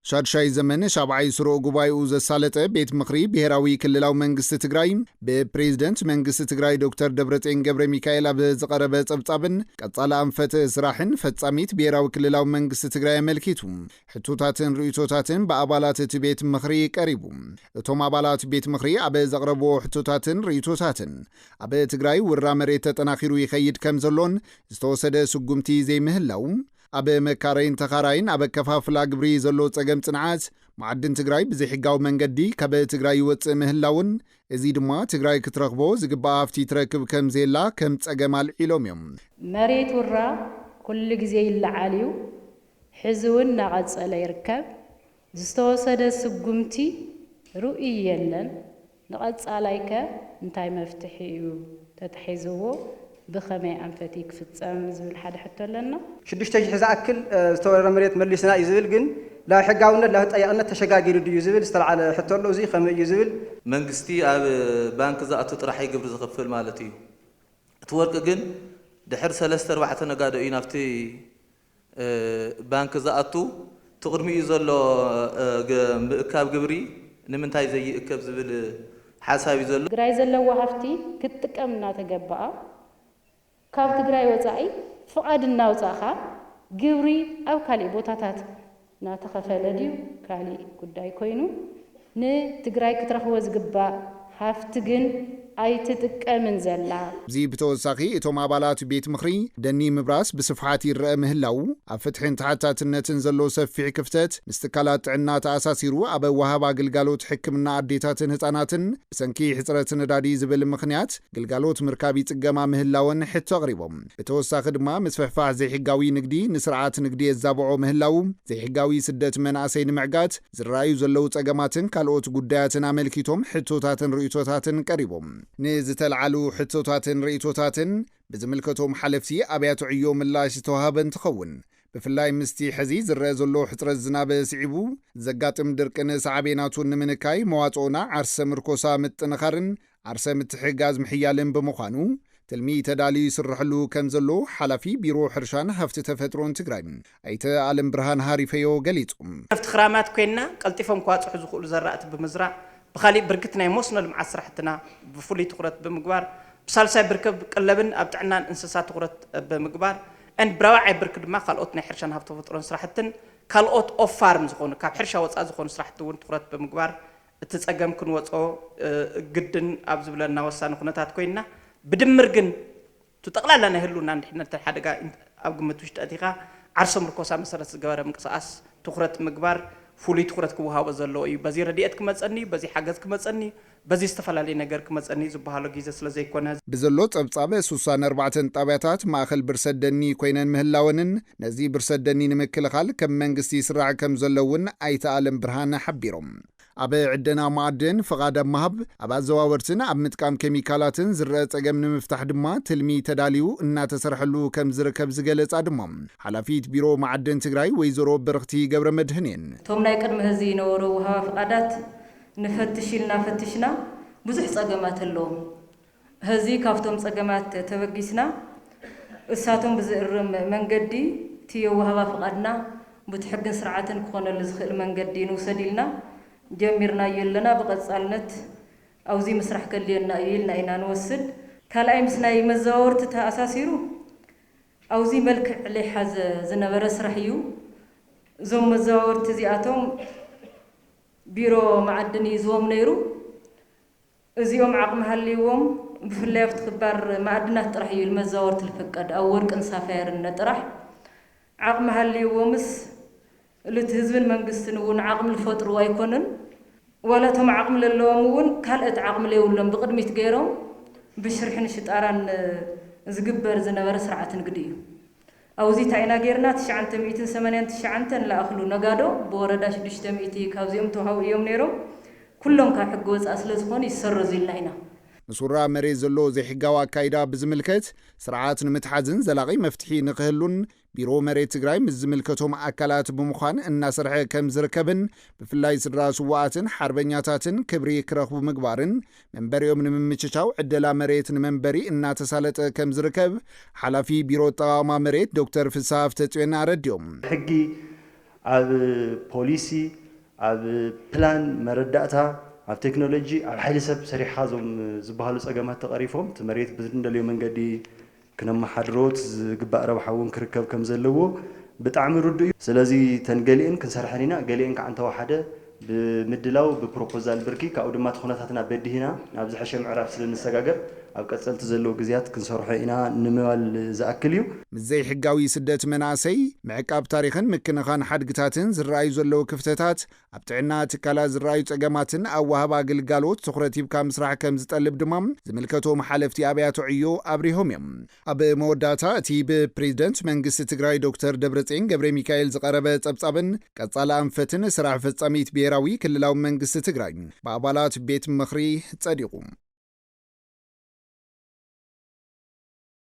ሻድሻይ ዘመን ሻብዓይ ስሮ ጉባኤኡ ዘሳለጠ ቤት ምኽሪ ብሔራዊ ክልላዊ መንግስቲ ትግራይ ብፕሬዝደንት መንግስቲ ትግራይ ዶክተር ደብረጽዮን ገብረ ሚካኤል ኣብ ዝቐረበ ጸብጻብን ቀጻላ አንፈት ስራሕን ፈጻሚት ብሔራዊ ክልላዊ መንግስቲ ትግራይ አመልኪቱ ሕቶታትን ርእይቶታትን በአባላት እቲ ቤት ምኽሪ ቀሪቡ እቶም አባላት ቤት ምኽሪ ኣብ ዘቕረቦ ሕቶታትን ርእይቶታትን ኣብ ትግራይ ውራ መሬት ተጠናኺሩ ይኸይድ ከም ዘሎን ዝተወሰደ ስጉምቲ ዘይምህላው ኣብ መካረይን ተኻራይን ኣብ ከፋፍላ ግብሪ ዘሎ ጸገም ጽንዓት ማዕድን ትግራይ ብዘይሕጋዊ መንገዲ ካብ ትግራይ ይወፅእ ምህላውን እዚ ድማ ትግራይ ክትረኽቦ ዝግባእ ሃፍቲ ትረክብ ከም ዘላ ከም ጸገም አልዒሎም እዮም መሬት ውራ ኩሉ ግዜ ይለዓል እዩ ሕዚ እውን እናቐጸለ ይርከብ ዝተወሰደ ስጉምቲ ሩእይ የለን ንቐጻላይከ እንታይ መፍትሒ እዩ ተተሒዝዎ بخمي أنفتي كفتم زبل حد حتى لنا شدش تجي زعكل استوى مريت مليسنا يزبل جن لا حجاونا لا تأيأنا تشجاجير دي يزبل استلع على حتى لو زي خمي يزبل منجستي أب بانك زعت تروح يجبر زخفل مالتي تورك جن دحر سلستر وحتنا قاعد ينفتي بانك زعتو تقرمي يزلو كاب جبري نمنتاي زي كاب زبل حساب يزلو جرايز اللي وحفتي كتكمنا تجبأ ካብ ትግራይ ወፃኢ ፍቃድ እናውፃኻ ግብሪ ኣብ ካሊ ቦታታት ናተኸፈለ ድዩ ካሊ ጉዳይ ኮይኑ ንትግራይ ክትረኽቦ ዝግባእ ሃፍቲ ግን ኣይትጥቀምን ዘላ እዚ ብተወሳኺ እቶም አባላት ቤት ምኽሪ ደኒ ምብራስ ብስፍሓት ይርአ ምህላው ኣብ ፍትሕን ተሓታትነትን ዘሎ ሰፊሕ ክፍተት ምስትካላት ጥዕና ተኣሳሲሩ ኣብ ወሃብ ግልጋሎት ሕክምና ኣዴታትን ህፃናትን ብሰንኪ ሕፅረት ነዳዲ ዝብል ምኽንያት ግልጋሎት ምርካብ ይጽገማ ምህላውን ሕቶ ኣቕሪቦም ብተወሳኺ ድማ ምስፍሕፋሕ ዘይሕጋዊ ንግዲ ንስርዓት ንግዲ የዛብዖ ምህላው ዘይሕጋዊ ስደት መናእሰይ ንምዕጋት ዝረኣዩ ዘለው ጸገማትን ካልኦት ጉዳያትን አመልኪቶም ሕቶታትን ርእይቶታትን ቀሪቦም ንዝተልዓሉ ሕቶታትን ርእይቶታትን ብዝምልከቶም ሓለፍቲ ኣብያተ ዕዮ ምላሽ ዝተዋሃበን ትኸውን ብፍላይ ምስቲ ሕዚ ዝረአ ዘሎ ሕፅረት ዝናብ ስዒቡ ዘጋጥም ድርቅን ሳዕቤናቱን ንምንካይ መዋጽኦና ዓርሰ ምርኮሳ ምጥንኻርን ዓርሰ ምትሕጋዝ ምሕያልን ብምዃኑ ትልሚ ተዳልዩ ይስርሕሉ ከም ዘሎ ሓላፊ ቢሮ ሕርሻን ሃፍቲ ተፈጥሮን ትግራይ ኣይተ ዓለም ብርሃን ሃሪፈዮ ገሊጹ ሃፍቲ ክራማት ኮይና ቀልጢፎም ኳጽሑ ዝኽእሉ ዘራእቲ ብምዝራዕ بخالي بركتنا يموسنا المعصر حتنا بفولي تقرط بمقبار بسالساي بركب قلبن ابتعنا انساسات تقرط بمقبار ان براوعي بركد ما خلقتنا حرشان هافتو فطرون صراحتن كالوت اوف فارم زخون كاب حرشا وصا زخون صراحتون تقرط بمقبار تتصقم كن وصو قدن ابز بلنا وسان خنتات كوينا بدمر جن تطقلالنا هلونا نحن حدقا ابقمتوش تاتيخا عرسو مركوسا مسرت زغبار منقصاص تقرط مقبار فولي تقرط كوهاو زلو اي بزي رديت كمصني بزي حاجز كمصني بزي استفلالي ነገር كمصني زبحالو ጊዜ ስለዘይ ኮነ بزلو ጸብጻበ 64 ጣብያታት ማእኸል ብርሰደኒ ኮይነን ምህላወንን ነዚ ብርሰደኒ ንምክልኻል ከም መንግስቲ ይስራዕ ከም ዘለውን ኣይተ ዓለም ብርሃን ሓቢሮም ኣብ ዕደና ማዕድን ፍቓድ መሃብ ኣብ ኣዘዋወርትን ኣብ ምጥቃም ኬሚካላትን ዝረአ ጸገም ንምፍታሕ ድማ ትልሚ ተዳልዩ እናተሰርሐሉ ከም ዝርከብ ዝገለጻ ድማ ሓላፊት ቢሮ ማዕድን ትግራይ ወይዘሮ በርኽቲ ገብረ መድህኔን ቶም ናይ ቅድሚ ህዚ ነበሩ ውሃባ ፍቓዳት ንፈትሽልና ፈትሽና ብዙሕ ጸገማት ኣለዎም ህዚ ካብቶም ጸገማት ተበጊስና እሳቶም ብዝእርም መንገዲ ትየ ውሃባ ፍቓድና ብትሕግን ስርዓትን ክኾነሉ ዝኽእል መንገዲ ንውሰዲልና جميرنا يلنا بقصالنت او زي مسرح كلينا يلنا اينا نوسد كالاي مسنا يمزاورت تاساسيرو او زي ملك علي حاز زنبره سرحيو زوم مزاورت زياتهم بيرو معدني زوم نيرو ازيوم عقم هليوم بفلاي فتخبار معدنات طرحيو المزاورت الفقد او ورق انصافير نطرح عقم هليومس لتهزبن منقستن ون عقم الفطر وايكونن ولا تم عقم للومون كالت عقم ليولن بقدميت غيرهم بشرحن شطاران زغبر زنبر سرعه نقديو او زي تاينا غيرنا 989 لا اخلو نغادو بوردا 600 كابزيوم توهاو يوم نيرو كلهم كحق وص اصل زخون يسرزيلنا ንሱራ መሬት ዘሎ ዘይሕጋዊ አካይዳ ብዝምልከት ስርዓት ንምትሓዝን ዘላቂ መፍትሒ ንኽህሉን ቢሮ መሬት ትግራይ ምዝምልከቶም አካላት ብምዃን እናሰርሐ ከም ዝርከብን ብፍላይ ስድራ ስዋኣትን ሓርበኛታትን ክብሪ ክረኽቡ ምግባርን መንበሪኦም ንምምችቻው ዕደላ መሬት ንመንበሪ እናተሳለጠ ከም ዝርከብ ሓላፊ ቢሮ ጠቃማ መሬት ዶክተር ፍሳህ ተጽዮን አረድዮም ሕጊ ኣብ ፖሊሲ ኣብ ፕላን መረዳእታ ኣብ ቴክኖሎጂ ኣብ ሓይሊ ሰብ ሰሪሕኻ ዞም ዝበሃሉ ፀገማት ተቐሪፎም እቲ መሬት ብዝደለዮ መንገዲ ክነመሓድሮት ዝግባእ ረብሓ እውን ክርከብ ከም ዘለዎ ብጣዕሚ ርዱእ እዩ ስለዚ ተንገሊእን ክንሰርሐን ኢና ገሊእን ከዓ እንተወሓደ ብምድላው ብፕሮፖዛል ብርኪ ካብኡ ድማ ተኹነታትና በዲህና ናብ ዝሐሸ ምዕራፍ ስለንሰጋገር ኣብ ቀጸልቲ ዘለዎ ግዜያት ክንሰርሖ ኢና ንምባል ዝኣክል እዩ ምዘይ ሕጋዊ ስደት መናእሰይ ምዕቃብ ታሪኽን ምክንኻን ሓድግታትን ዝረኣዩ ዘለዉ ክፍተታት ኣብ ጥዕና ትካላት ዝረኣዩ ፀገማትን ኣብ ወሃባ ግልጋሎት ትኹረት ሂብካ ምስራሕ ከም ዝጠልብ ድማ ዝምልከቶም ሓለፍቲ ኣብያተ ዕዮ ኣብሪሆም እዮም ኣብ መወዳእታ እቲ ብፕሬዚደንት መንግስቲ ትግራይ ዶክተር ደብረጽዮን ገብረ ሚካኤል ዝቐረበ ጸብጻብን ቀጻሊ አንፈትን ስራሕ ፈጻሚት ብሄራዊ ክልላዊ መንግስቲ ትግራይ ብኣባላት ቤት ምኽሪ ጸዲቑ